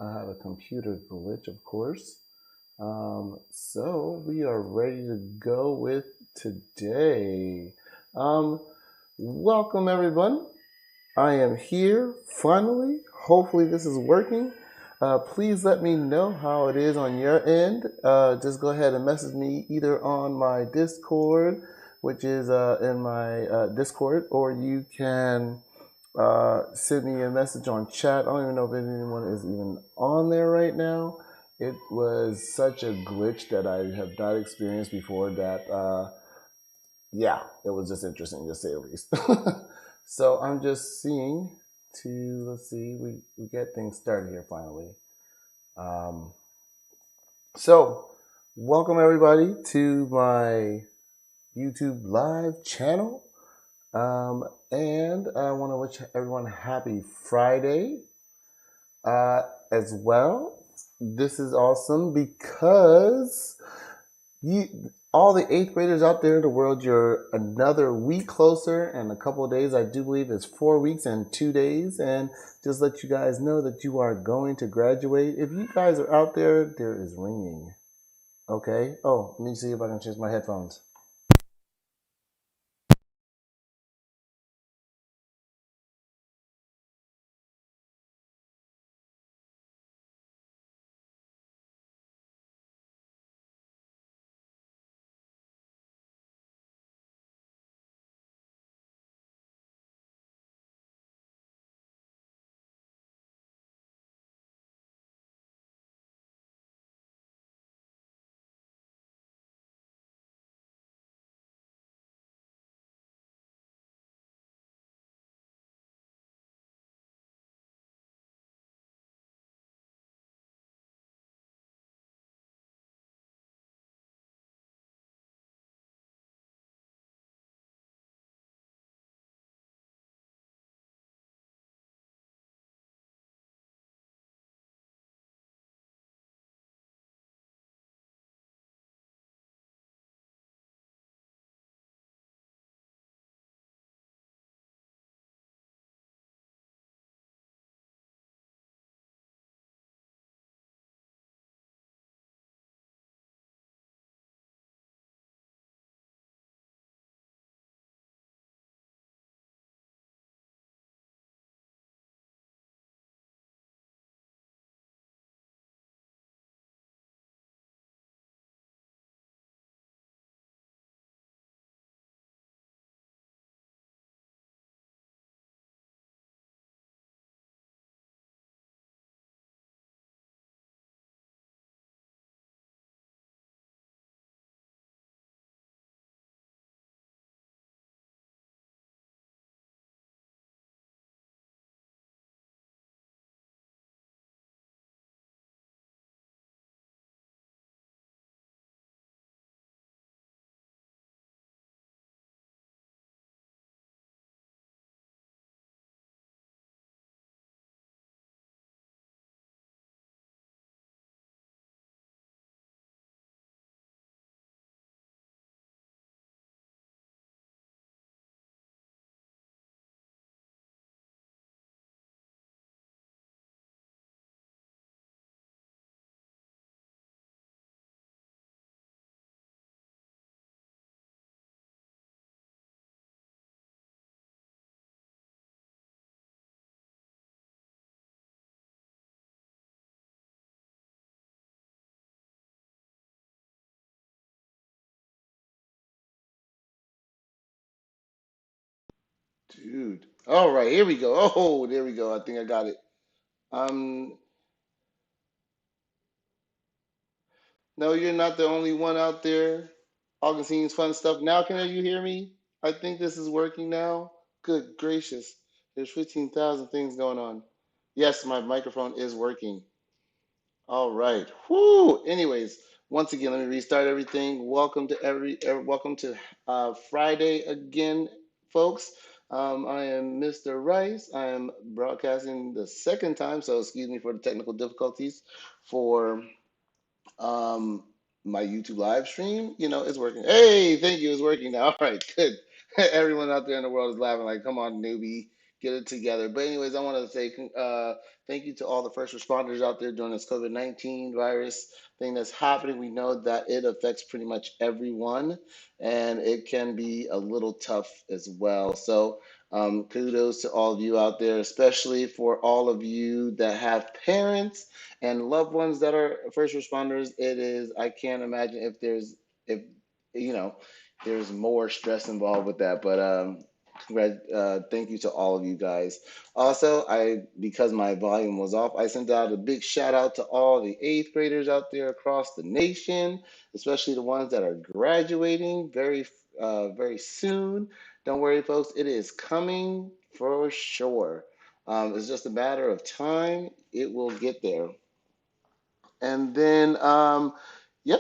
I have a computer glitch, of course. So we are ready to go with today. Um, Welcome everyone. I am here finally. Hopefully this is working. Please let me know how it is on your end. Just go ahead and message me either on my Discord, which is in my Discord, or you can send me a message on chat. I don't even know if anyone is even on there right now. It was such a glitch that I have not experienced before that, yeah, it was just interesting to say the least. So I'm just seeing let's see, we get things started here finally. Um, so, welcome everybody to my YouTube live channel. And I want to wish everyone a happy Friday as well. This is awesome because you, all the eighth graders out there in the world, you're another week closer, and a couple of days. I do believe it's 4 weeks and 2 days, and just let you guys know that you are going to graduate. If you guys are out there, there is ringing. Okay. Oh, let me see if I can change my headphones. Dude. All right, here we go. Oh, there we go. I think I got it. Um, no, you're not the only one out there. Augustine's fun stuff. Now, can you hear me? I think this is working now. Good gracious. There's 15,000 things going on. Yes, my microphone is working. All right. Whoo. Anyways, once again, let me restart everything. Welcome to Friday again, folks. I am Mr. Rice. I am broadcasting the second time, so excuse me for the technical difficulties for um, my YouTube live stream. It's working. Hey, thank you. It's working now. All right, good. Everyone out there in the world is laughing like, come on, newbie. get it together. But anyways, I want to say thank you to all the first responders out there during this COVID-19 virus thing that's happening. We know that it affects pretty much everyone, and it can be a little tough as well. So kudos to all of you out there, especially for all of you that have parents and loved ones that are first responders. It is, I can't imagine if you know, there's more stress involved with that. But thank you to all of you guys. Also, because my volume was off, I sent out a big shout out to all the eighth graders out there across the nation, especially the ones that are graduating very soon. Don't worry, folks, it is coming for sure. It's just a matter of time. It will get there. And then, yeah,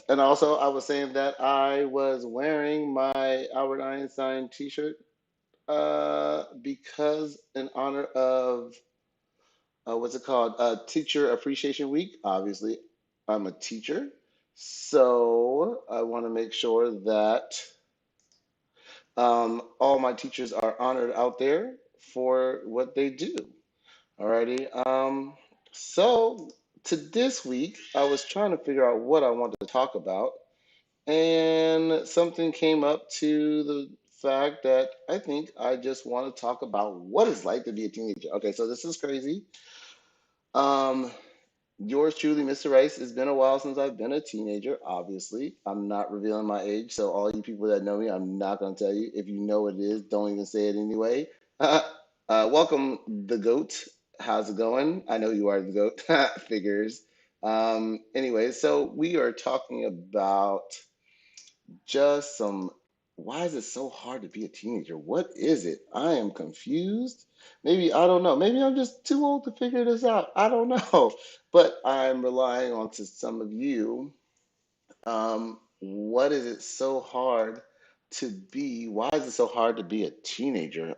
and also I was saying that I was wearing my Albert Einstein T-shirt because in honor of what's it called? Teacher Appreciation Week. Obviously, I'm a teacher, so I want to make sure that all my teachers are honored out there for what they do. Alrighty. So to this week, I was trying to figure out what I wanted to talk about, and something came up to the fact that I think I just want to talk about what it's like to be a teenager. Okay, so this is crazy. Um, Yours truly, Mr. Rice. It's been a while since I've been a teenager. Obviously, I'm not revealing my age, so all you people that know me, I'm not going to tell you. If you know what it is, don't even say it anyway. Welcome, the goat. How's it going? I know you are the goat. Figures. Anyway, so we are talking about just some. Why is it so hard to be a teenager? What is it? I am confused. Maybe I don't know. Maybe I'm just too old to figure this out. I don't know. But I'm relying on to some of you. What is it so hard to be? Why is it so hard to be a teenager?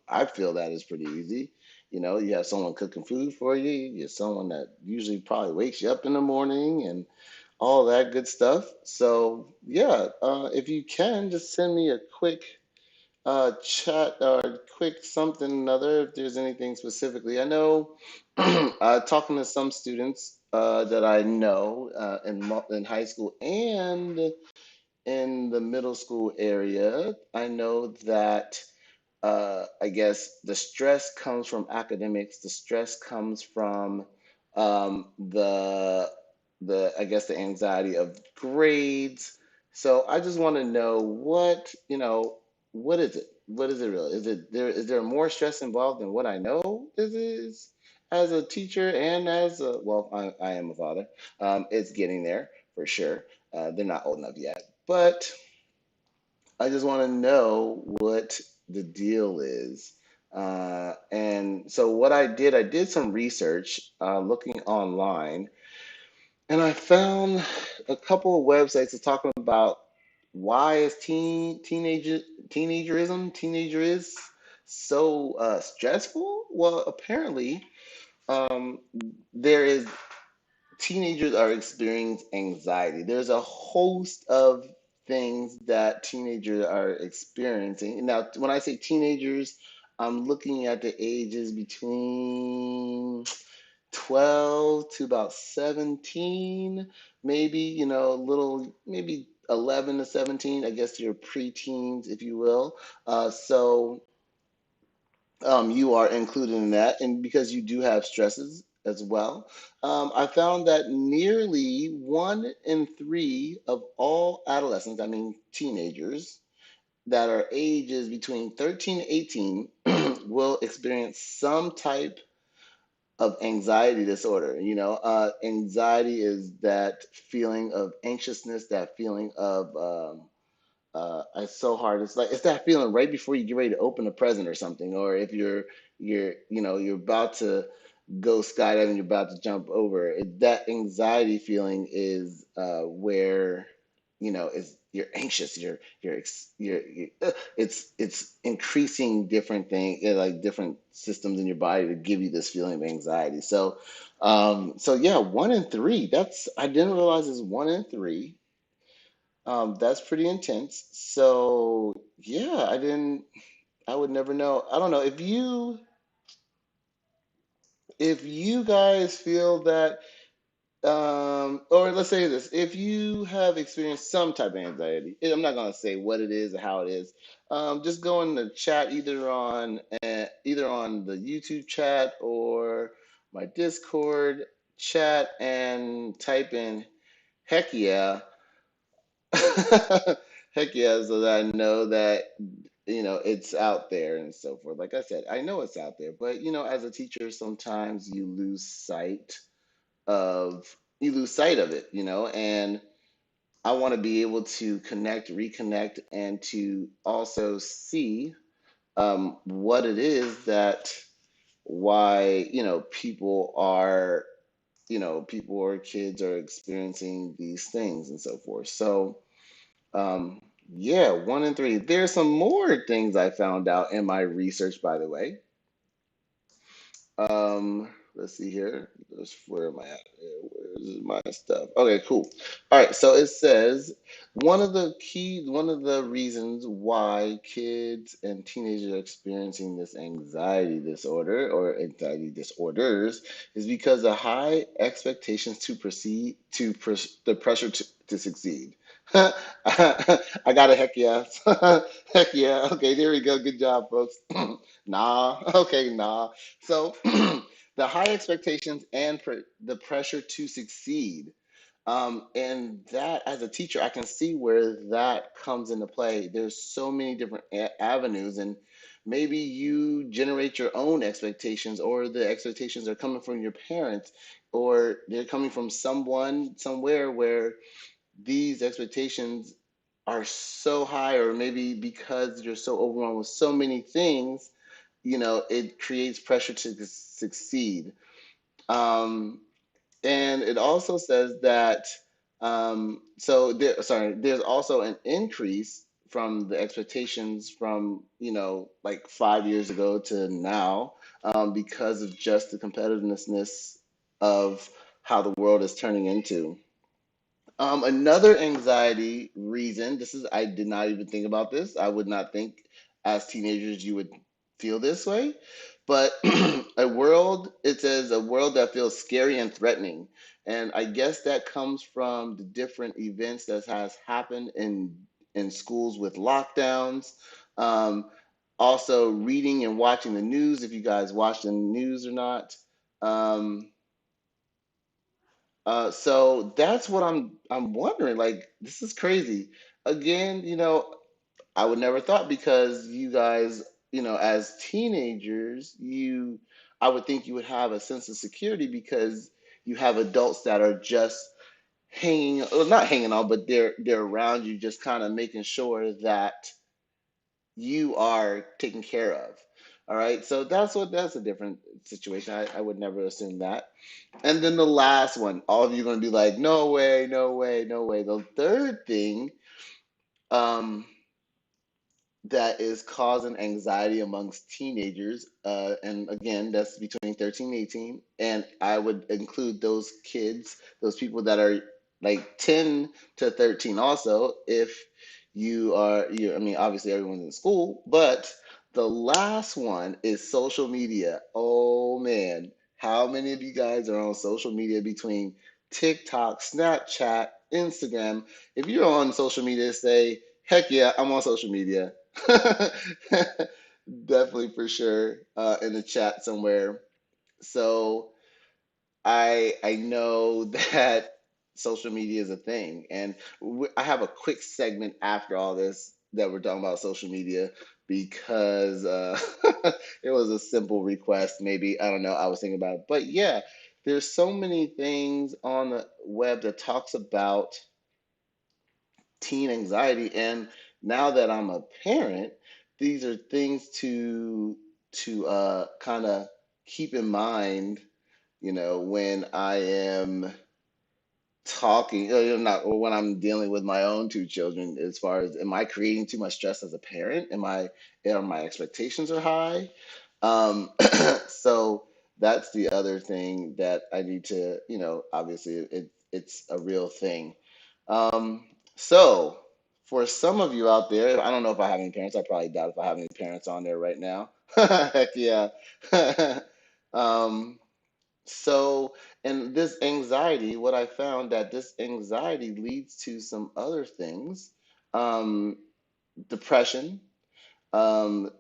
I feel that is pretty easy. You know, you have someone cooking food for you. You have someone that usually probably wakes you up in the morning and all that good stuff. So yeah, if you can, just send me a quick chat or quick something another if there's anything specifically. I know talking to some students that I know in high school and in the middle school area, I know that I guess the stress comes from academics. The stress comes from the I guess the anxiety of grades. So I just want to know what is it? What is it really? Is there more stress involved than what I know is as a teacher and as a well, I am a father. It's getting there for sure. They're not old enough yet, but I just want to know what the deal is. And so what I did some research looking online, and I found a couple of websites that talking about why is teenager is so stressful. Well, apparently um, there is teenagers are experiencing anxiety. There's a host of things that teenagers are experiencing. Now, when I say teenagers, I'm looking at the ages between 12 to about 17, maybe, maybe 11 to 17, I guess your preteens, if you will. So you are included in that, and because you do have stresses as well. I found that nearly 1 in 3 of all adolescents, I mean teenagers, that are ages between 13 and 18 will experience some type of anxiety disorder. Anxiety is that feeling of anxiousness, that feeling of it's so hard. It's that feeling right before you get ready to open a present or something, or if you're about to go skydiving, you're about to jump over. That anxiety feeling is where is you're anxious, it's increasing different things, like different systems in your body to give you this feeling of anxiety. So yeah, 1 in 3. That's I didn't realize it's 1 in 3. That's pretty intense. So yeah, I didn't. I would never know. I don't know if you guys feel that, or let's say this, if you have experienced some type of anxiety, I'm not gonna say what it is or how it is. Just go in the chat, either on the YouTube chat or my Discord chat, and type in "heck yeah." Heck yeah, so that I know that it's out there and so forth. Like I said, I know it's out there, but as a teacher, sometimes you lose sight of it, and I want to be able to connect, reconnect, and to also see what it is that why people or kids are experiencing these things and so forth. So um, yeah, one in three. There's some more things I found out in my research, by the way. Let's see here. Where am I at? Where's my stuff? Okay, cool. All right, so it says one of the reasons why kids and teenagers are experiencing this anxiety disorder or anxiety disorders is because of high expectations to proceed the pressure to succeed. I got a heck yes. Heck yeah. Okay, there we go. Good job, folks. Nah. Okay, nah. So the high expectations and the pressure to succeed. And that, as a teacher, I can see where that comes into play. There's so many different avenues, and maybe you generate your own expectations, or the expectations are coming from your parents, or they're coming from someone somewhere where these expectations are so high, or maybe because you're so overwhelmed with so many things, it creates pressure to succeed. Um, and it also says that, there's also an increase from the expectations from, like 5 years ago to now, because of just the competitiveness of how the world is turning into. Another anxiety reason, I did not even think about this. I would not think as teenagers you would feel this way. But it says a world that feels scary and threatening. And I guess that comes from the different events that has happened in schools with lockdowns. Um, Also reading and watching the news, if you guys watch the news or not. Um, so that's what I'm wondering. Like, this is crazy. Again, I would never thought, because you guys, as teenagers, I would think you would have a sense of security because you have adults that are just well, not hanging on, but they're around you, just kind of making sure that you are taken care of. All right, so that's a different situation. I would never assume that. And then the last one, all of you are gonna be like, no way, no way, no way. The third thing, um, that is causing anxiety amongst teenagers, and again, that's between 13 and 18. And I would include those kids, those people that are like 10 to 13 also, if I mean, obviously everyone's in school, but the last one is social media. Oh man, how many of you guys are on social media between TikTok, Snapchat, Instagram? If you're on social media, say, heck yeah, I'm on social media. Definitely, for sure, in the chat somewhere. So I know that social media is a thing, and I have a quick segment after all this that we're talking about social media, because it was a simple request. Maybe, I don't know. I was thinking about it, but yeah, there's so many things on the web that talks about teen anxiety. And now that I'm a parent, these are things to kind of keep in mind, when I am talking, not, or when I'm dealing with my own two children, as far as, am I creating too much stress as a parent? Are my expectations are high? So that's the other thing that I need to, obviously it's a real thing. Um, so for some of you out there, I don't know if I have any parents. I probably doubt if I have any parents on there right now. Heck yeah. um, so, and this anxiety, what I found that this anxiety leads to some other things, um, depression, um,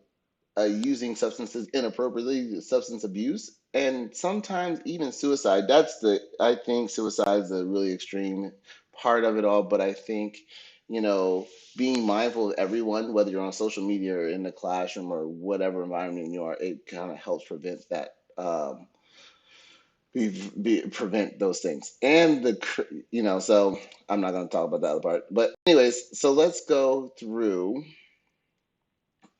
using substances inappropriately, substance abuse, and sometimes even suicide. I think suicide is a really extreme part of it all, but I think, you know, being mindful of everyone, whether you're on social media or in the classroom or whatever environment you are, it kind of helps prevent that. Prevent those things and so I'm not going to talk about that other part, but anyways, so let's go through.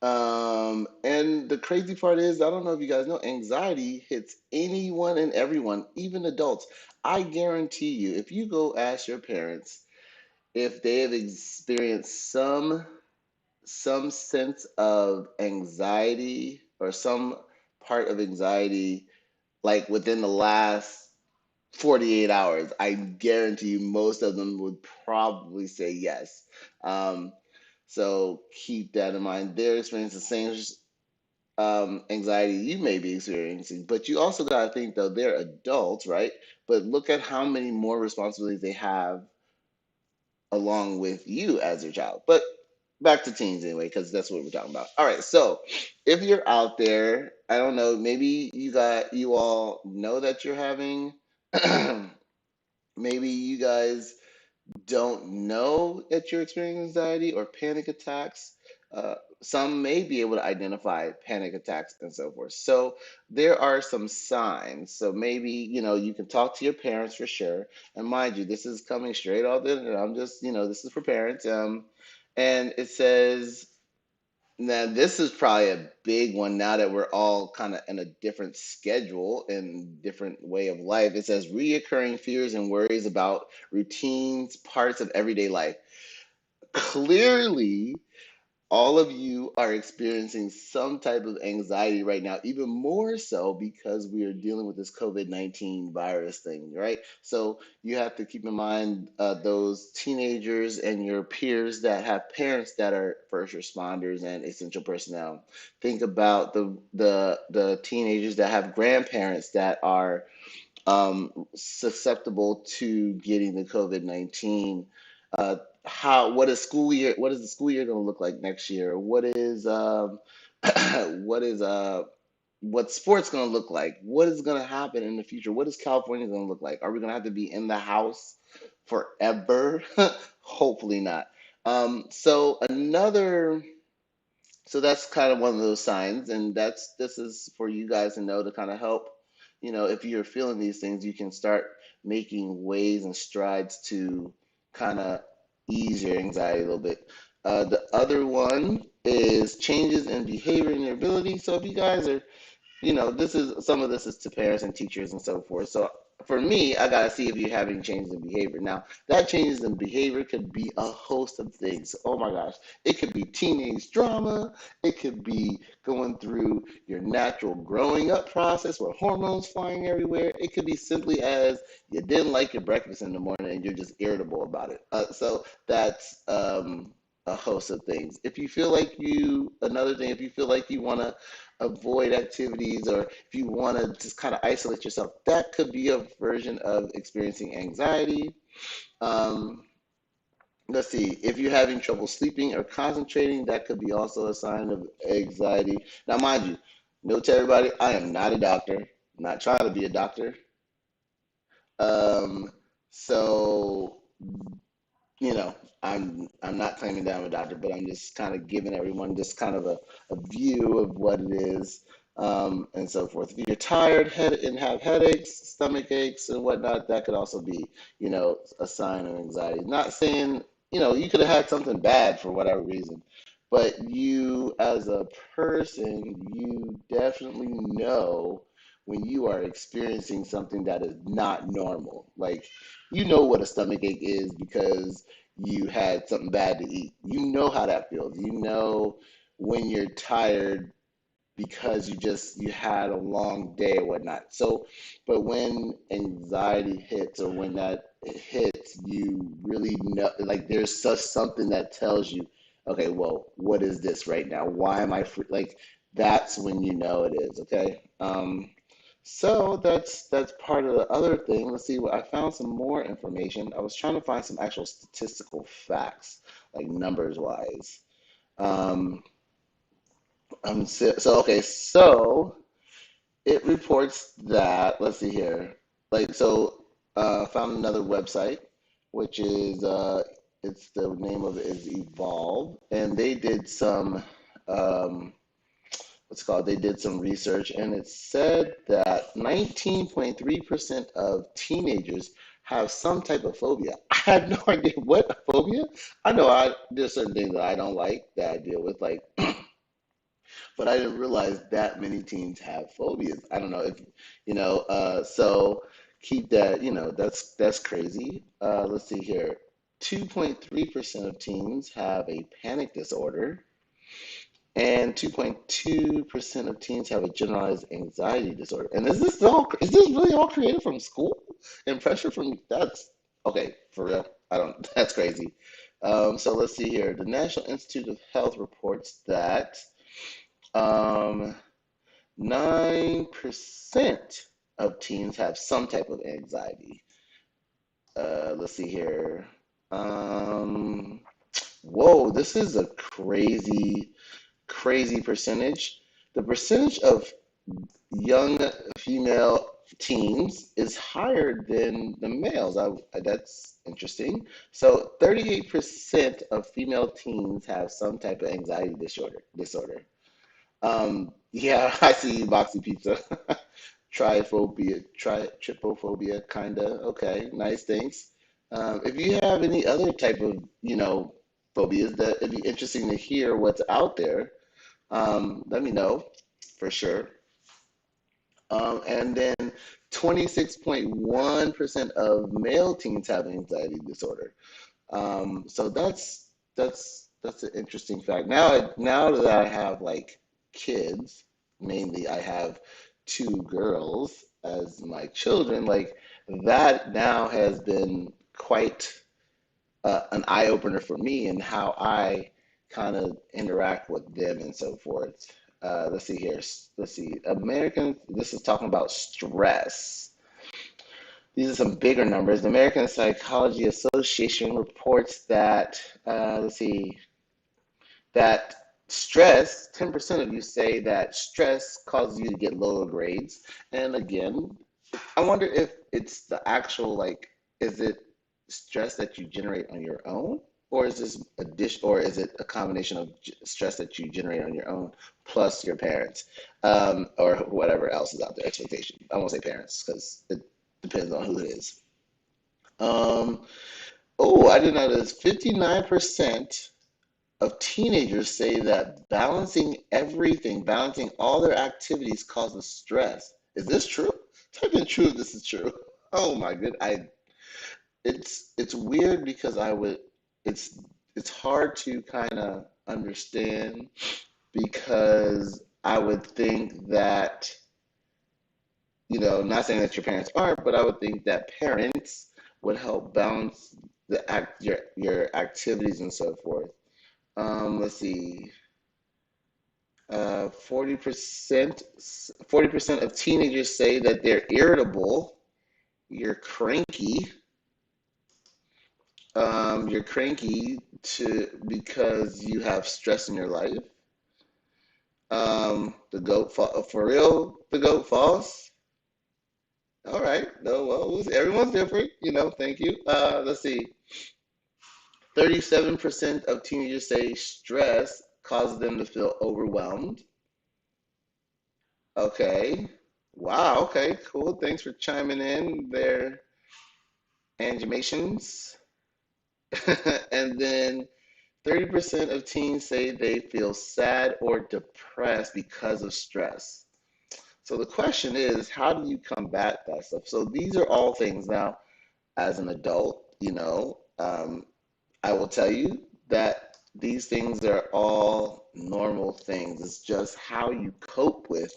And the crazy part is, I don't know if you guys know, anxiety hits anyone and everyone, even adults. I guarantee you, if you go ask your parents if they have experienced some sense of anxiety or some part of anxiety, like within the last 48 hours, I guarantee you most of them would probably say yes. Um, so keep that in mind. They're experiencing the same anxiety you may be experiencing. But you also got to think, though, they're adults, right? But look at how many more responsibilities they have along with you as your child. But back to teens anyway, because that's what we're talking about. All right, so if you're out there, I don't know, maybe you all know that you're having, maybe you guys don't know that you're experiencing anxiety or panic attacks. Some may be able to identify panic attacks and so forth. So there are some signs. So maybe, you can talk to your parents for sure. And mind you, this is coming straight off the internet. I'm just, this is for parents. And it says, now, this is probably a big one now that we're all kind of in a different schedule and different way of life. It says reoccurring fears and worries about routines, parts of everyday life. Clearly, all of you are experiencing some type of anxiety right now, even more so because we are dealing with this COVID-19 virus thing, right? So you have to keep in mind those teenagers and your peers that have parents that are first responders and essential personnel. Think about the teenagers that have grandparents that are susceptible to getting the COVID-19. What is the school year going to look like next year? What is what sports going to look like? What is going to happen in the future? What is California going to look like? Are we going to have to be in the house forever? Hopefully not. So another so that's kind of one of those signs, and this is for you guys to know to kind of help. If you're feeling these things, you can start making ways and strides to kind of ease your anxiety a little bit. The other one is changes in behavior and your ability. So if you guys are this is some of this is to parents and teachers and so forth. So for me, I gotta see if you're having changes in behavior. Now, that changes in behavior could be a host of things. Oh my gosh. It could be teenage drama, it could be going through your natural growing up process where hormones flying everywhere. It could be simply as you didn't like your breakfast in the morning and you're just irritable about it. So that's a host of things. Another thing, if you feel like you want to avoid activities or if you want to just kind of isolate yourself, that could be a version of experiencing anxiety. Um, let's see, if you're having trouble sleeping or concentrating, that could be also a sign of anxiety. Now, mind you, note to everybody, I am not a doctor, I'm not trying to be a doctor. Um, so you know, I'm not claiming that I'm a doctor, but I'm just kind of giving everyone just kind of a view of what it is, and so forth. If you're tired, head and have headaches, stomach aches, and whatnot, that could also be, a sign of anxiety. Not saying, you could have had something bad for whatever reason, but you as a person, you definitely know when you are experiencing something that is not normal. Like, you know what a stomach ache is because you had something bad to eat. You know how that feels. You know when you're tired because you had a long day or whatnot. So, but when anxiety hits or when that it hits, you really know, like there's just something that tells you, okay, well, what is this right now? Why am I free? Like that's when you know it is, okay? So that's part of the other thing. Let's see what I found some more information. I was trying to find some actual statistical facts, like numbers wise. Um, okay, so it reports that, let's see here, like, so, found another website, which is, it's the name of it is Evolve, and they did some, um, what's it called, they did some research, and it said that 19.3% of teenagers have some type of phobia. I had no idea what a phobia. I know there's certain things that I don't like that I deal with, like but I didn't realize that many teens have phobias. I don't know if so keep that, that's crazy. Let's see here. 2.3% of teens have a panic disorder, and 2.2% of teens have a generalized anxiety disorder. And is this really all created from school and pressure from that's okay, for real. I don't that's crazy. So let's see here. The National Institute of Health reports that um, 9% of teens have some type of anxiety. Let's see here. Um, Whoa, this is a crazy percentage. The percentage of young female teens is higher than the males. That's interesting. So 38% of female teens have some type of anxiety disorder. Yeah, I see Boxy Pizza. Trypophobia, kinda. Okay, nice, thanks. If you have any other type of, phobias, that it'd be interesting to hear what's out there. Let me know for sure. And then 26.1% of male teens have anxiety disorder. So that's an interesting fact. Now that I have like kids, mainly I have two girls as my children, like that now has been quite an eye opener for me and how I kind of interact with them and so forth. Let's see here. Let's see. This is talking about stress. These are some bigger numbers. The American Psychology Association reports that, let's see, that stress, 10% of you say that stress causes you to get lower grades. And again, I wonder if it's the actual, like, is it stress that you generate on your own? Or is this or is it a combination of stress that you generate on your own plus your parents, or whatever else is out there, expectation. I won't say parents because it depends on who it is. Um, oh, I didn't know this. 59% of teenagers say that balancing all their activities causes stress. Is this true? Type in true if this is true. Oh my good. It's weird because it's it's hard to kind of understand because I would think that, not saying that your parents aren't, but I would think that parents would help balance your activities and so forth. Let's see. 40% of teenagers say that they're irritable. You're cranky. You're cranky to because you have stress in your life. For real, the goat false. All right. No, well, everyone's different. Thank you. Let's see. 37% of teenagers say stress causes them to feel overwhelmed. Okay. Wow. Okay. Cool. Thanks for chiming in there, Animations. And then 30% of teens say they feel sad or depressed because of stress. So the question is, how do you combat that stuff? So these are all things now, as an adult, I will tell you that these things are all normal things. It's just how you cope with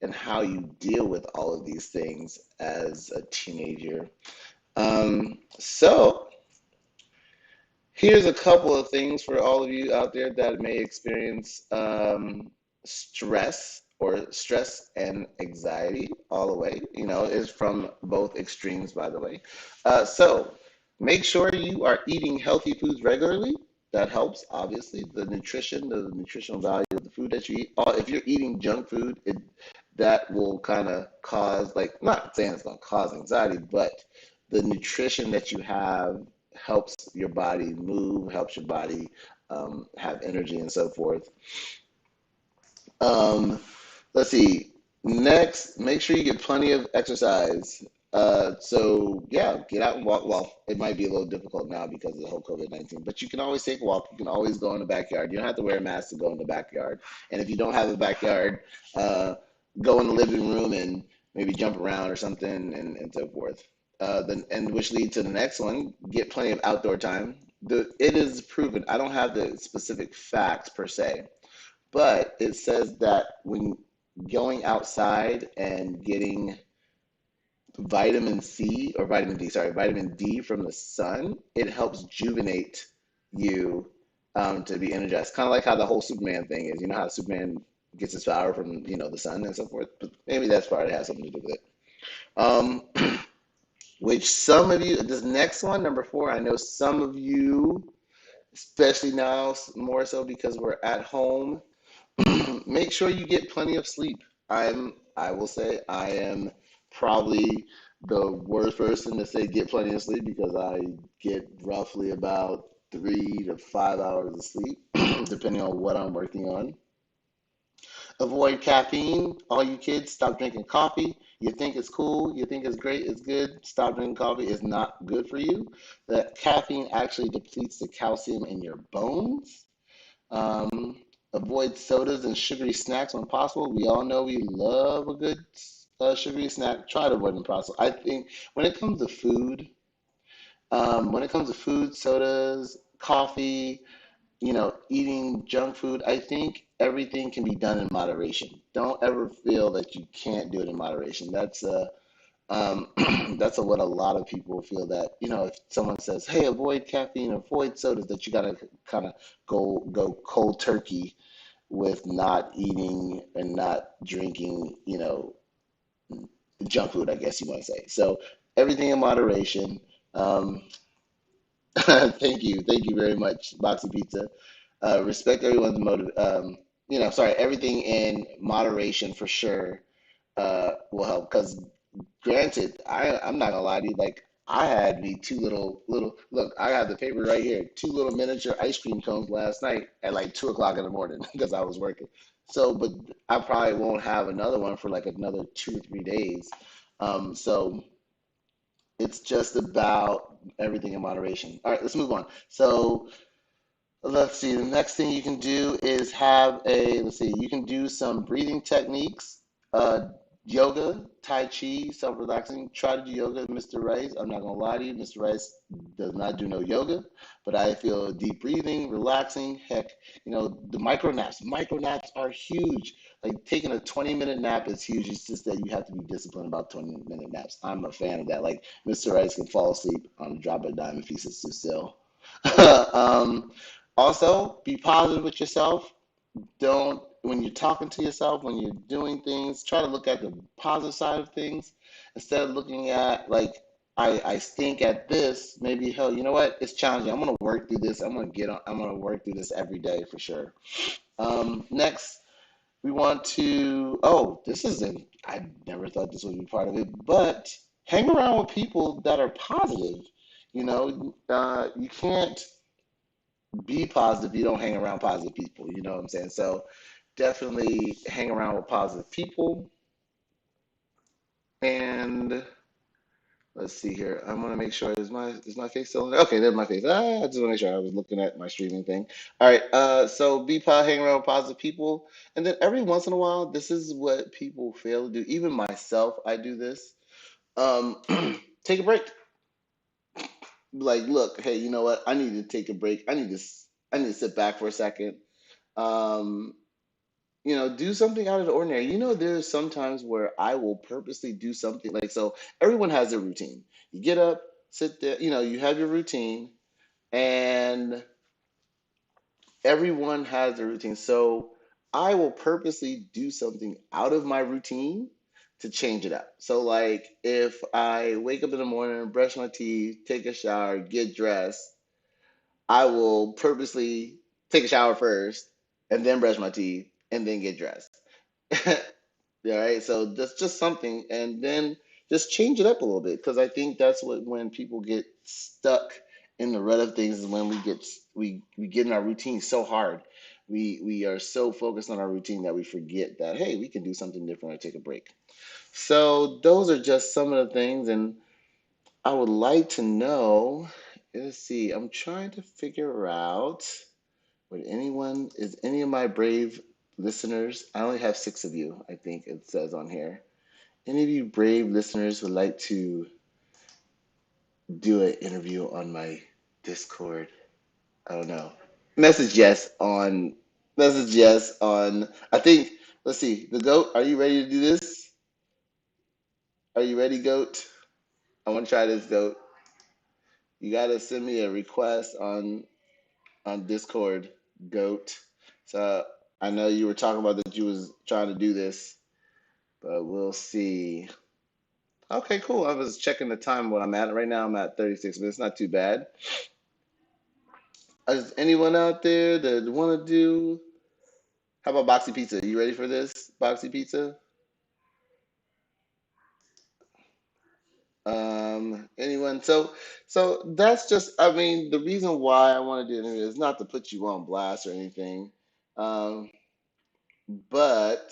and how you deal with all of these things as a teenager. So here's a couple of things for all of you out there that may experience stress and anxiety all the way. Is from both extremes, by the way. So make sure you are eating healthy foods regularly. That helps, obviously. The nutritional value of the food that you eat. If you're eating junk food, that will kind of cause, like, not saying it's going to cause anxiety, but the nutrition that you have helps your body move, helps your body have energy and so forth. Um, let's see. Next, make sure you get plenty of exercise. So yeah, get out and walk. Well, it might be a little difficult now because of the whole COVID-19, but you can always take a walk. You can always go in the backyard. You don't have to wear a mask to go in the backyard. And if you don't have a backyard, uh, go in the living room and maybe jump around or something and so forth. And which leads to the next one, get plenty of outdoor time. It is proven, I don't have the specific facts per se, but it says that when going outside and getting vitamin D from the sun, it helps juvenate you to be energized. Kind of like how the whole Superman thing is. You know how Superman gets his power from, the sun and so forth. But maybe that's probably has something to do with it. Um, which some of you, this next one, number four, I know some of you, especially now, more so because we're at home, make sure you get plenty of sleep. I will say I am probably the worst person to say get plenty of sleep because I get roughly about 3 to 5 hours of sleep, depending on what I'm working on. Avoid caffeine. All you kids, stop drinking coffee. You think it's cool, you think it's great, it's good. Stop drinking coffee. It's not good for you. The caffeine actually depletes the calcium in your bones. Avoid sodas and sugary snacks when possible. We all know we love a good sugary snack. Try to avoid them possible. I think when it comes to food, sodas, coffee, eating junk food, I think everything can be done in moderation. Don't ever feel that you can't do it in moderation. Um, that's what a lot of people feel that, if someone says, hey, avoid caffeine, avoid sodas, that you gotta kind of go cold turkey with not eating and not drinking, junk food, I guess you want to say. So everything in moderation. Um, thank you very much, Boxy Pizza. Respect everyone's motive. Sorry, everything in moderation for sure will help. Because granted, I'm not gonna lie to you, like I had me two little look, I have the paper right here, two little miniature ice cream cones last night at like 2 o'clock in the morning because I was working. So, but I probably won't have another one for like another 2 or 3 days. So it's just about everything in moderation. All right, let's move on. So let's see. The next thing you can do is let's see, you can do some breathing techniques, uh, yoga, Tai Chi, self-relaxing. Try to do yoga, Mr. Rice. I'm not gonna lie to you, Mr. Rice does not do no yoga, but I feel deep breathing, relaxing. Heck, the micro naps. Micro naps are huge. Like taking a 20-minute nap is huge. It's just that you have to be disciplined about 20-minute naps. I'm a fan of that. Like Mr. Rice can fall asleep on the drop of a dime if he sits too still. um, Also, be positive with yourself. Don't, when you're talking to yourself, when you're doing things, try to look at the positive side of things instead of looking at, like, I stink at this. Maybe, hell, you know what? It's challenging. I'm gonna work through this. I'm gonna work through this every day for sure. Next, we want to, oh, I never thought this would be part of it, but hang around with people that are positive. You can't be positive, you don't hang around positive people. You know what I'm saying? So definitely hang around with positive people. And let's see here. I want to make sure is my face still in there? Okay, there's my face. I just want to make sure I was looking at my streaming thing. All right. So hang around with positive people, and then every once in a while, this is what people fail to do. Even myself, I do this. Um, take a break. Like, look, hey, you know what? I need to take a break. I need to sit back for a second. Um, do something out of the ordinary. There's sometimes where I will purposely do something like, so everyone has their routine. You get up, sit there, you have your routine, and everyone has a routine. So I will purposely do something out of my routine to change it up. So, like, if I wake up in the morning, brush my teeth, take a shower, get dressed, I will purposely take a shower first and then brush my teeth and then get dressed. Yeah, right. So that's just something, and then just change it up a little bit because I think that's what when people get stuck in the rut of things is when we get in our routine so hard. We are so focused on our routine that we forget that hey, we can do something different or take a break. So those are just some of the things, and I would like to know. Let's see. I'm trying to figure out. Would anyone, is any of my brave listeners, I only have six of you, I think it says on here. Any of you brave listeners would like to do an interview on my Discord? I don't know. Message yes on, message yes on, I think, let's see, the GOAT, are you ready to do this? Are you ready, GOAT? I want to try this, GOAT. You got to send me a request on Discord, GOAT. So I know you were talking about that you was trying to do this. But we'll see. Okay, cool. I was checking the time what I'm at. Right now I'm at 36 minutes. Not too bad. Is anyone out there that want to do? How about Boxy Pizza? You ready for this, Boxy Pizza? Anyone? So that's just. I mean, the reason why I want to do it is not to put you on blast or anything, um, but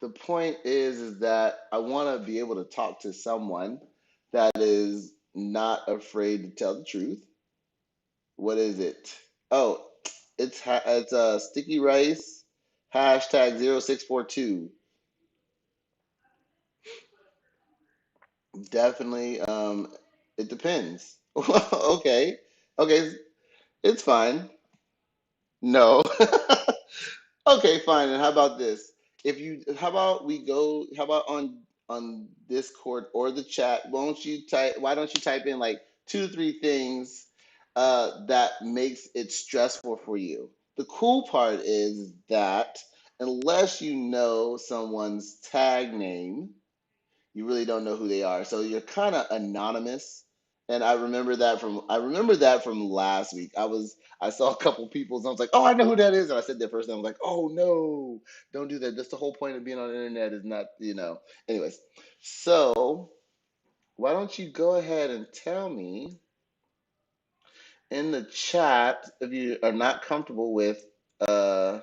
the point is that I want to be able to talk to someone that is not afraid to tell the truth. What is it? Oh, it's sticky rice hashtag 0642. Definitely. It depends. Okay, okay, it's fine. No. Okay, fine. And how about this? If you, how about we go? How about on Discord or the chat? Won't you type? Why don't you type in like two, three things that makes it stressful for you? The cool part is that unless you know someone's tag name, you really don't know who they are. So you're kind of anonymous. And I remember that from last week. I saw a couple people and I was like, oh, I know who that is. And I said their first name. I was like, oh no, don't do that. That's the whole point of being on the internet is not. Anyways, so why don't you go ahead and tell me in the chat if you are not comfortable uh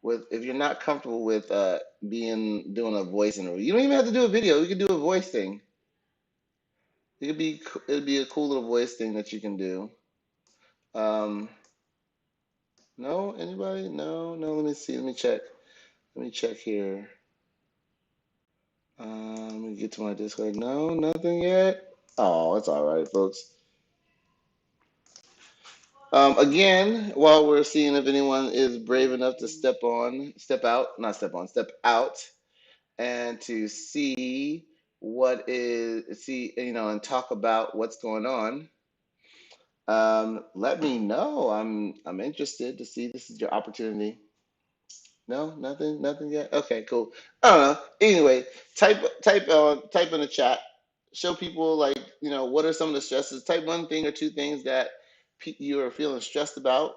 if you're not comfortable with being doing a voice interview. You don't even have to do a video. You can do a voice thing. It'd be a cool little voice thing that you can do. Um, no, anybody? No, no. Let me see. Let me check. Let me check here. Let me get to my Discord. No, nothing yet. Oh, it's all right, folks. Again, while we're seeing if anyone is brave enough to step out, and to and talk about what's going on. Let me know. I'm interested to see. This is your opportunity. No, nothing yet. Okay, cool. I don't know. Anyway, type in the chat. Show people like what are some of the stresses. Type one thing or two things that you are feeling stressed about,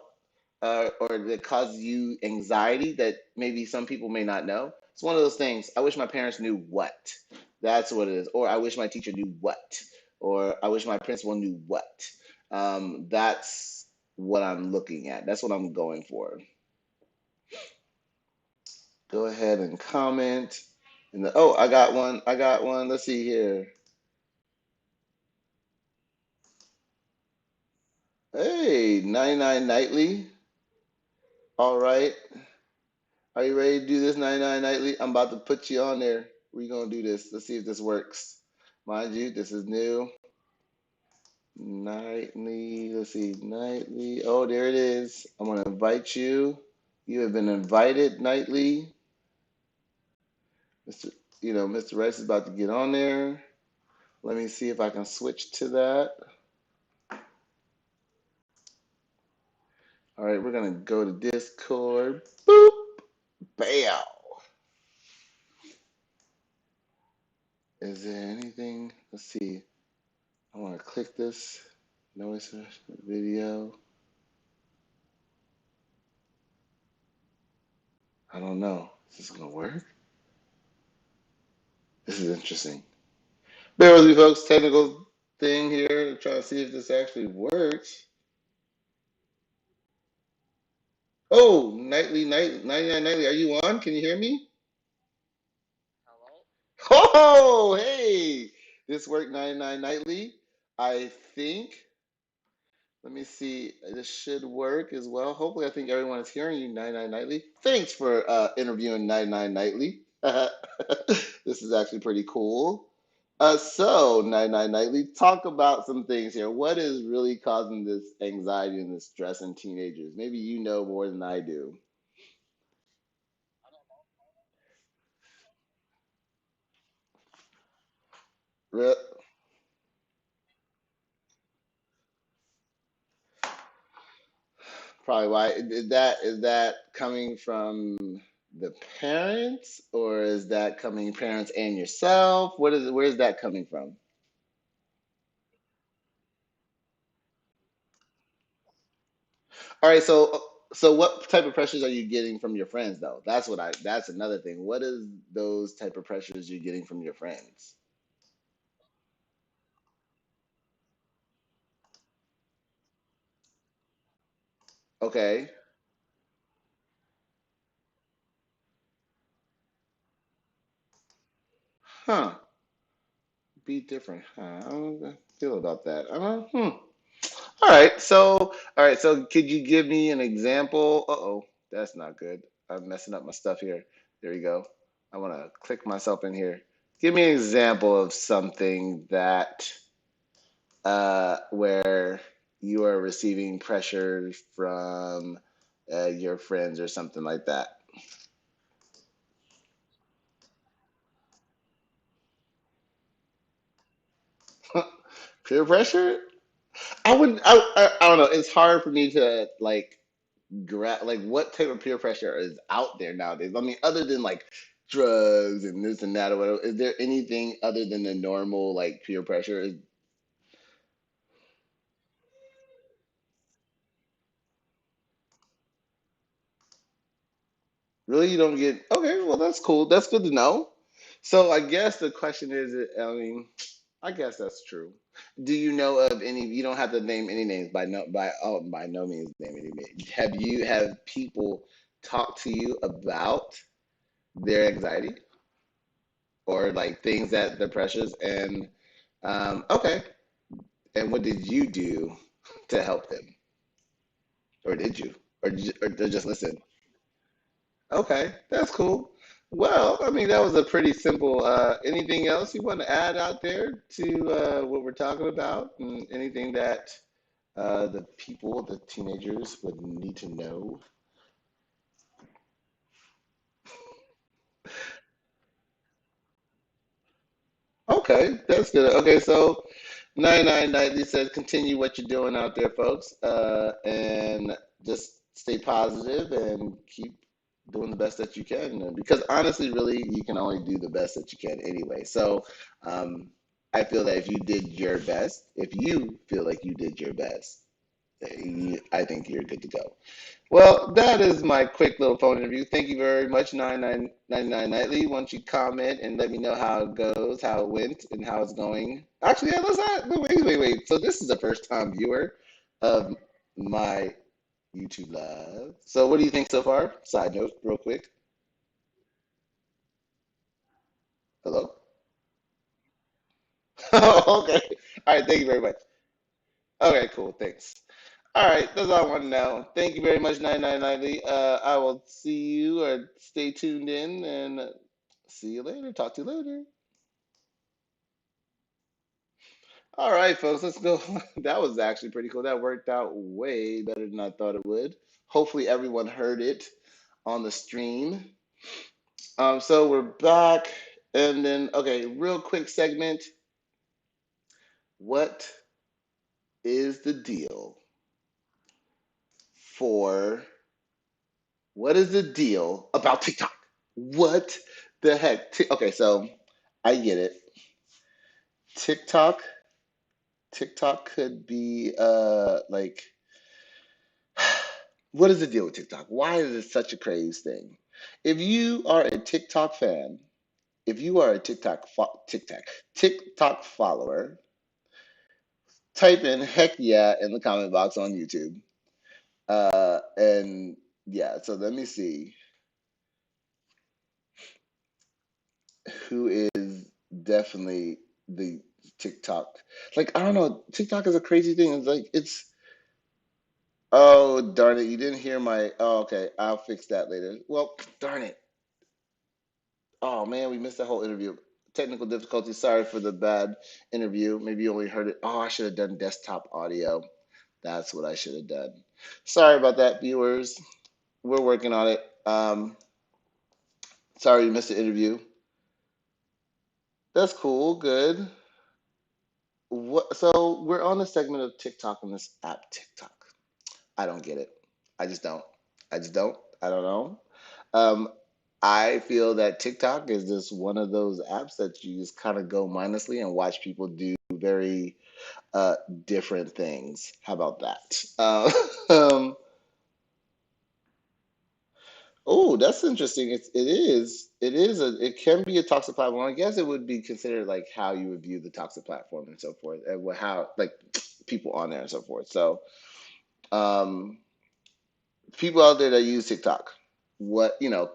or that causes you anxiety that maybe some people may not know. It's one of those things. I wish my parents knew what. That's what it is. Or I wish my teacher knew what. Or I wish my principal knew what. That's what I'm looking at. That's what I'm going for. Go ahead and comment. Oh, I got one. I got one. Let's see here. Hey, 99 Nightly. All right. Are you ready to do this, 99 Nightly? I'm about to put you on there. We're going to do this. Let's see if this works. Mind you, this is new. Nightly. Let's see. Nightly. Oh, there it is. I'm going to invite you. You have been invited, Nightly. Mr. Mr. Rice is about to get on there. Let me see if I can switch to that. All right, we're gonna go to Discord. Boop, bam. Is there anything? Let's see. I want to click this noise video. I don't know. Is this gonna work? This is interesting. Bear with me, folks. Technical thing here. Trying to see if this actually works. Oh, Nightly, 99 Nightly, are you on? Can you hear me? Oh, hey! This worked 99 Nightly. I think. Let me see. This should work as well. Hopefully, I think everyone is hearing you, 99 Nightly. Thanks for interviewing 99 Nightly. This is actually pretty cool. So, 99 Nightly, talk about some things here. What is really causing this anxiety and this stress in teenagers? Maybe you know more than I do. Re- Probably why. Is that coming from the parents, or is that coming parents and yourself? Where's that coming from? All right, so what type of pressures are you getting from your friends though? That's another thing. What is those type of pressures you're getting from your friends? Okay. Huh. Be different. Huh. I don't feel about that. All right. So could you give me an example? Uh-oh, that's not good. I'm messing up my stuff here. There you go. I want to click myself in here. Give me an example of something that where you are receiving pressure from your friends or something like that. Peer pressure? I wouldn't. I don't know. It's hard for me to like what type of peer pressure is out there nowadays. I mean, other than like drugs and this and that or whatever, is there anything other than the normal like peer pressure? Really, you don't get okay. Well, that's cool. That's good to know. So I guess the question is, I mean, I guess that's true. Do you know of any? You don't have to name any names by no means name any names. Have people talk to you about their anxiety or like things that the pressures and okay, and what did you do to help them, or did you, or did just listen? Okay, that's cool. Well, I mean, that was a pretty simple. Anything else you want to add out there to what we're talking about, and anything that the people, the teenagers, would need to know? Okay, that's good. Okay, so 9990 says continue what you're doing out there, folks, and just stay positive and keep doing the best that you can. Because honestly, really, you can only do the best that you can anyway. So um, I feel that if you did your best, if you feel like you did your best, I think you're good to go. Well, that is my quick little phone interview. Thank you very much, 9999 Nightly. Why don't you comment and let me know how it goes, how it went, and how it's going? Actually, yeah, let's not. Wait. So this is a first time viewer of my YouTube Live. So what do you think so far? Side note, real quick. Hello? Okay. All right, thank you very much. Okay, cool. Thanks. All right, that's all I want to know. Thank you very much, 9990. I will see you or stay tuned in and see you later. Talk to you later. All right, folks, let's go. That was actually pretty cool. That worked out way better than I thought it would. Hopefully, everyone heard it on the stream. So we're back. And then, okay, real quick segment. What is the deal for what is the deal about TikTok? What the heck? Okay, so I get it. TikTok, TikTok could be like what is the deal with TikTok? Why is it such a crazy thing? If you are a TikTok fan, if you are a TikTok follower, type in heck yeah in the comment box on YouTube. And yeah, so let me see who is definitely the TikTok. Like, I don't know, TikTok is a crazy thing. It's like it's oh darn it, you didn't hear my oh okay, I'll fix that later. Well, darn it. Oh man, we missed that whole interview. Technical difficulties. Sorry for the bad interview. Maybe you only heard it. Oh, I should have done desktop audio. That's what I should have done. Sorry about that, viewers. We're working on it. Sorry you missed the interview. That's cool. Good. What? So we're on the segment of TikTok on this app, TikTok. I don't get it. I just don't. I just don't. I don't know. Um, I feel that TikTok is just one of those apps that you just kind of go mindlessly and watch people do very uh, different things. How about that? Um, oh, that's interesting. It can be a toxic platform. I guess it would be considered like how you would view the toxic platform and so forth, and how like people on there and so forth. So, um, people out there that use TikTok,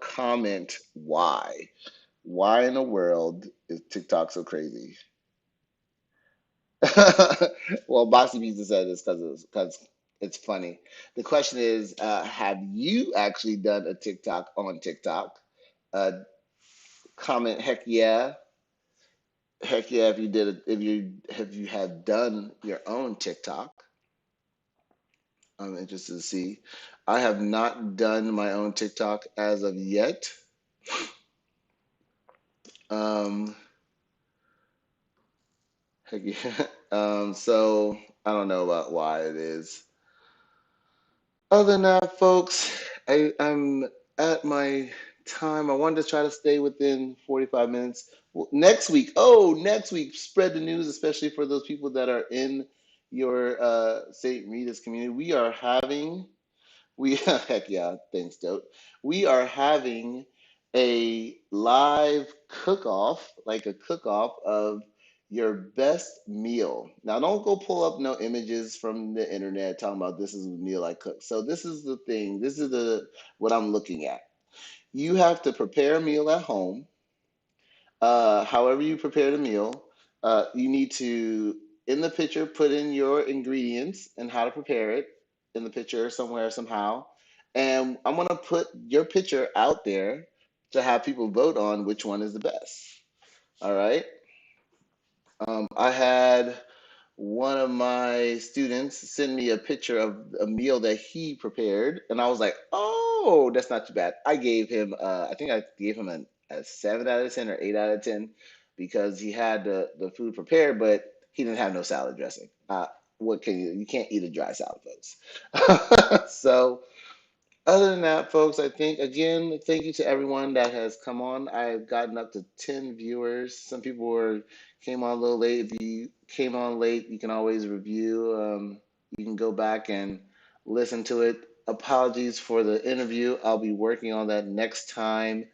comment why? Why in the world is TikTok so crazy? Well, Boxy Pizza said this because it's funny. The question is, have you actually done a TikTok on TikTok? Uh, Comment heck yeah if you did it, if you have done your own TikTok. I'm interested to see. I have not done my own TikTok as of yet. Um, heck yeah. So I don't know about why it is. Other than that, folks, I'm at my time. I wanted to try to stay within 45 minutes. Next week, spread the news, especially for those people that are in your St. Rita's community. Heck yeah, thanks, Dope. We are having a live cook-off, like a cook-off of your best meal. Now, don't go pull up no images from the internet talking about this is the meal I cook. So this is the thing. This is the what I'm looking at. You have to prepare a meal at home, however you prepare the meal, you need to, in the picture, put in your ingredients and how to prepare it in the picture somewhere, somehow. And I'm going to put your picture out there to have people vote on which one is the best. All right. I had one of my students send me a picture of a meal that he prepared, and I was like, "Oh, that's not too bad." I think I gave him a 7 out of 10 or 8 out of 10 because he had the food prepared, but he didn't have no salad dressing. What can you can't eat a dry salad, folks. So other than that, folks, I think again, thank you to everyone that has come on. I've gotten up to 10 viewers. Some people came on a little late. If you came on late, you can always review. You can go back and listen to it. Apologies for the interview. I'll be working on that next time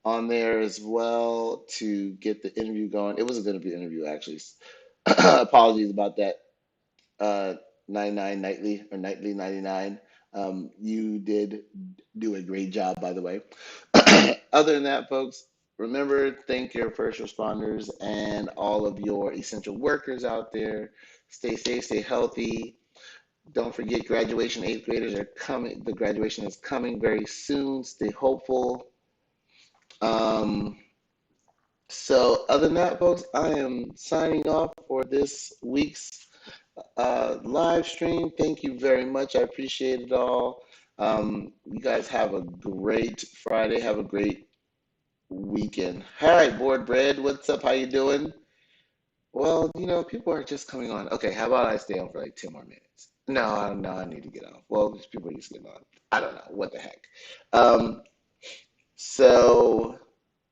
on there as well to get the interview going. It was going to be an interview, actually. Apologies about that. uh, 99 Nightly or Nightly 99. You did do a great job, by the way. Other than that, folks, remember, thank your first responders and all of your essential workers out there. Stay safe, stay healthy. Don't forget, graduation, eighth graders are coming. The graduation is coming very soon. Stay hopeful. Um, so, other than that, folks, I am signing off for this week's live stream. Thank you very much. I appreciate it all. You guys have a great Friday. Have a great weekend. All right, Board Bread, what's up? How you doing? Well, people are just coming on. Okay, how about I stay on for like 10 more minutes? No, no, I need to get off. Well, people are just getting on. I don't know. What the heck? Um, so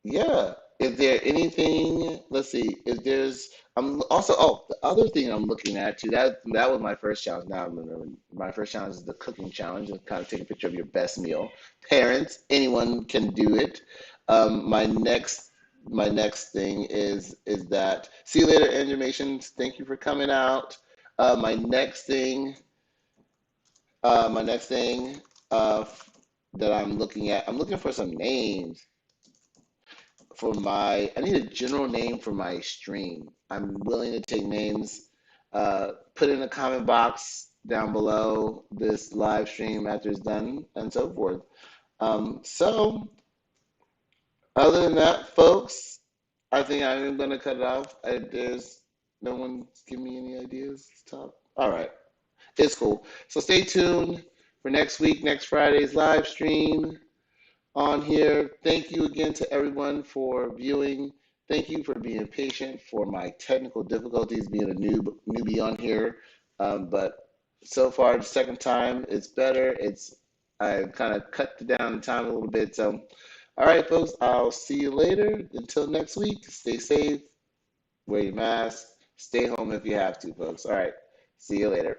yeah. Is there anything? Let's see. If there's, I'm also. Oh, the other thing I'm looking at too. That was my first challenge. Now I'm remembering. My first challenge is the cooking challenge. And kind of take a picture of your best meal. Parents, anyone can do it. My next thing is that. See you later, animations. Thank you for coming out. My next thing. My next thing. Uh, that I'm looking at. I'm looking for some names for I need a general name for my stream. I'm willing to take names. Put in a comment box down below this live stream after it's done and so forth. So other than that, folks, I think I'm gonna cut it off. There's no one's giving me any ideas to talk. All right, it's cool. So stay tuned for next week, next Friday's live stream on here. Thank you again to everyone for viewing. Thank you for being patient for my technical difficulties being a newbie on here. But so far, the second time, it's better. I kind of cut down the time a little bit. So, all right, folks, I'll see you later. Until next week, stay safe, wear your mask, stay home if you have to, folks. All right, see you later.